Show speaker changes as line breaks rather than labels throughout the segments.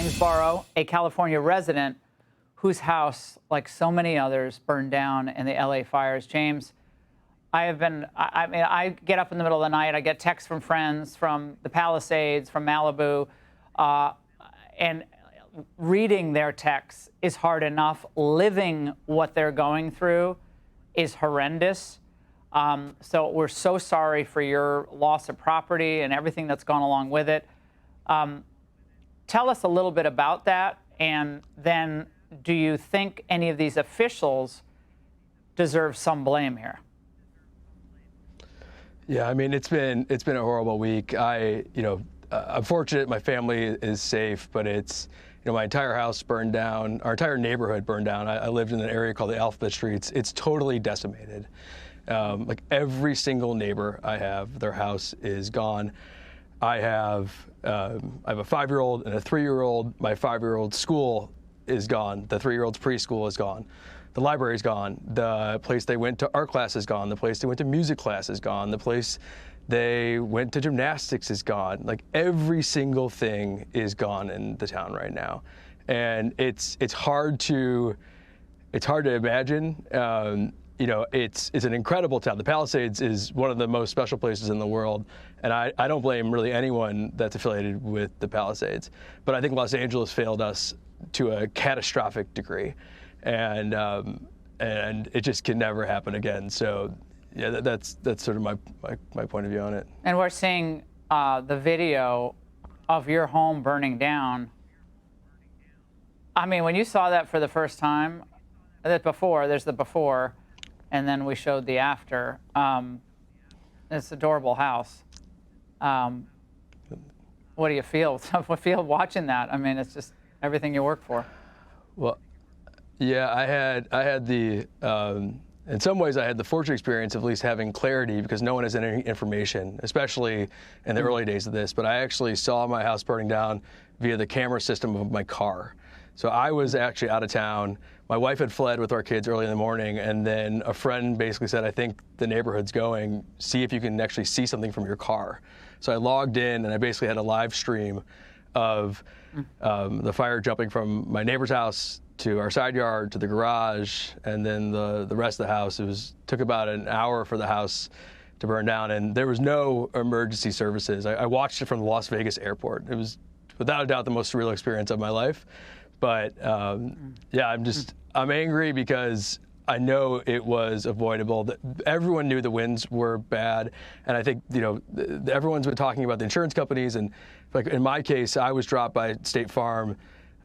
James Borow, a California resident whose house, like so many others, burned down in the LA fires. James, I mean, I get up in the middle of the night, I get texts from friends from the Palisades, from Malibu, and reading their texts is hard enough. Living what they're going through is horrendous. So we're so sorry for your loss of property and everything that's gone along with it. Tell us a little bit about that, and then do you think any of these officials deserve some blame here?
Yeah, I mean, it's been a horrible week. I'm fortunate my family is safe, but it's, my entire house burned down, our entire neighborhood burned down. I lived in an area called the Alphabet Streets. It's totally decimated. Like every single neighbor I have, their house is gone. I have a 5-year-old and a 3-year-old. My 5-year-old's school is gone. The 3-year-old's preschool is gone. The library's gone. The place they went to art class is gone. The place they went to music class is gone. The place they went to gymnastics is gone. Like every single thing is gone in the town right now, and it's hard to imagine. It's an incredible town. The Palisades is one of the most special places in the world, and I don't blame really anyone that's affiliated with the Palisades. But I think Los Angeles failed us to a catastrophic degree, and it just can never happen again. So, yeah, that's sort of my point of view on it.
And we're seeing the video of your home burning down. I mean, when you saw that for the first time, there's the before, and then we showed the after. It's an adorable house. What do you feel? What feel watching that? I mean, it's just everything you work for.
Well, yeah, I had the in some ways I had the fortunate experience of at least having clarity, because no one has any information, especially in the early days of this. But I actually saw my house burning down via the camera system of my car. So I was actually out of town. My wife had fled with our kids early in the morning, and then a friend basically said, I think the neighborhood's going, see if you can actually see something from your car. So I logged in, and I basically had a live stream of the fire jumping from my neighbor's house to our side yard to the garage, and then the rest of the house. Took about an hour for the house to burn down, and there was no emergency services. I watched it from the Las Vegas airport. It was without a doubt the most surreal experience of my life. But yeah, I'm angry because I know it was avoidable. Everyone knew the winds were bad, and I think everyone's been talking about the insurance companies. And like in my case, I was dropped by State Farm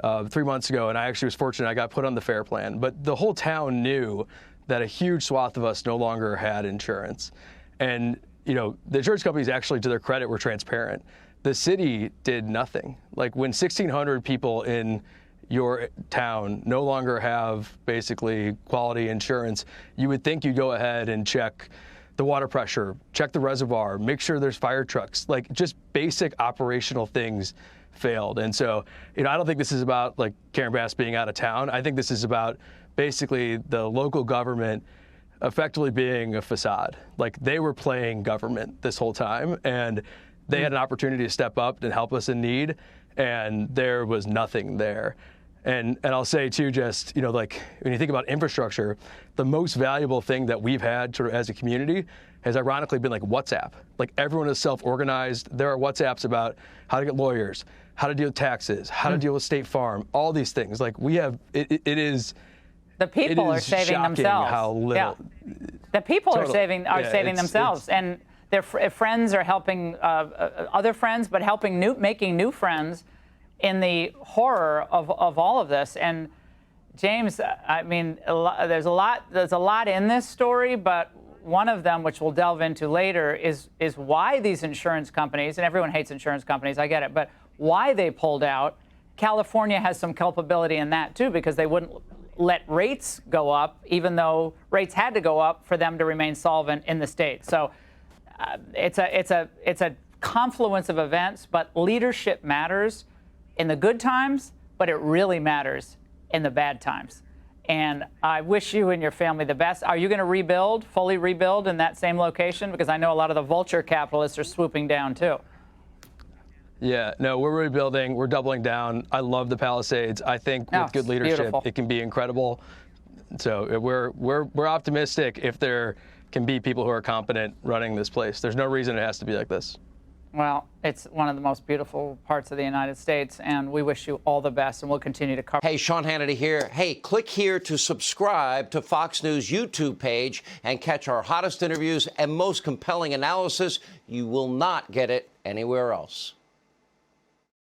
3 months ago, and I actually was fortunate. I got put on the FAIR plan, but the whole town knew that a huge swath of us no longer had insurance. And the insurance companies actually, to their credit, were transparent. The city did nothing. Like when 1,600 people in your town no longer have basically quality insurance, you would think you'd go ahead and check the water pressure, check the reservoir, make sure there's fire trucks, like just basic operational things failed. And so, I don't think this is about like Karen Bass being out of town. I think this is about basically the local government effectively being a facade. Like they were playing government this whole time, and they had an opportunity to step up and help us in need, and there was nothing there. And I'll say too, just, like when you think about infrastructure, the most valuable thing that we've had sort of as a community has ironically been like WhatsApp. Like everyone is self-organized. There are WhatsApps about how to get lawyers, how to deal with taxes, how to deal with State Farm, all these things. Like we have, it is.
The people are saving themselves.
How little.
Yeah. The people are saving themselves, and their friends are helping other friends, but making new friends in the horror of all of this. And James, I mean, there's a lot in this story, but one of them, which we'll delve into later, is why these insurance companies, and everyone hates insurance companies, I get it, but why they pulled out. California has some culpability in that too, because they wouldn't let rates go up, even though rates had to go up for them to remain solvent in the state. So it's a confluence of events, but leadership matters in the good times, but it really matters in the bad times. And I wish you and your family the best. Are you going to fully rebuild in that same location? Because I know a lot of the vulture capitalists are swooping down too.
Yeah, no, we're rebuilding. We're doubling down. I love the Palisades. I think with good leadership,
beautiful.
it can be incredible. So we're optimistic if there can be people who are competent running this place. There's no reason it has to be like this.
Well, it's one of the most beautiful parts of the United States, and we wish you all the best, and we'll continue to cover.
Hey, Sean Hannity here. Hey, click here to subscribe to Fox News YouTube page and catch our hottest interviews and most compelling analysis. You will not get it anywhere else.